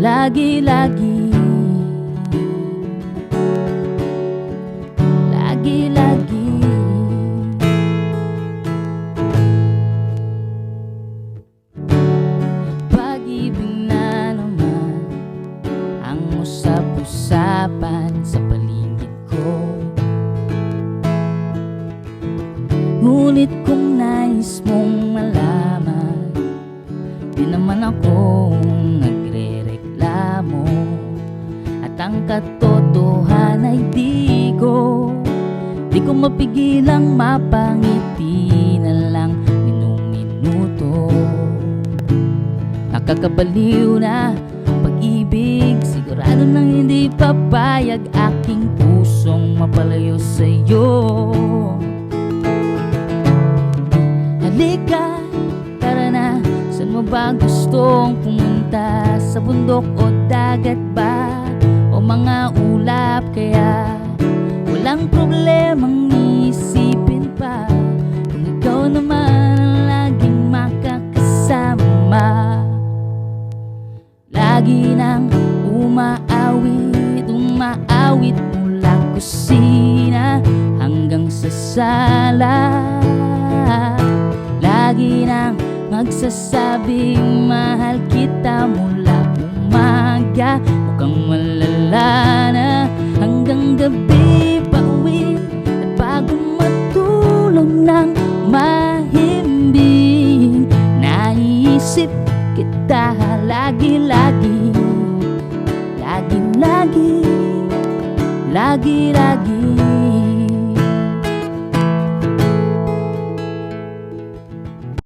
Lagi-lagi, lagi-lagi. Pag-ibig na naman ang usap-usapan sa paligid ko, ngunit kung nais mong malaman, di naman akong nagre-reklamo. At ang katotohanan ay di ko mapigilang mapangiti na lang minuto. Nakakabaliw na pag-ibig, sigurado nang hindi papayag aking pusong mapalayo sa'yo. Halika, tara na, saan mo ba gustong pumunta? Sa bundok o dagat ba? O mga ulap kaya? Walang problemang isipin pa kung ikaw naman ang laging makakasama. Lagi nang umaawit mula kusina hanggang sa sala. Lagi nang magsasabing mahal kita mula umaga, mukhang malala na hanggang gabi pauwi. At bago matulog ng mahimbing, naisip kita lagi-lagi, lagi-lagi, lagi-lagi.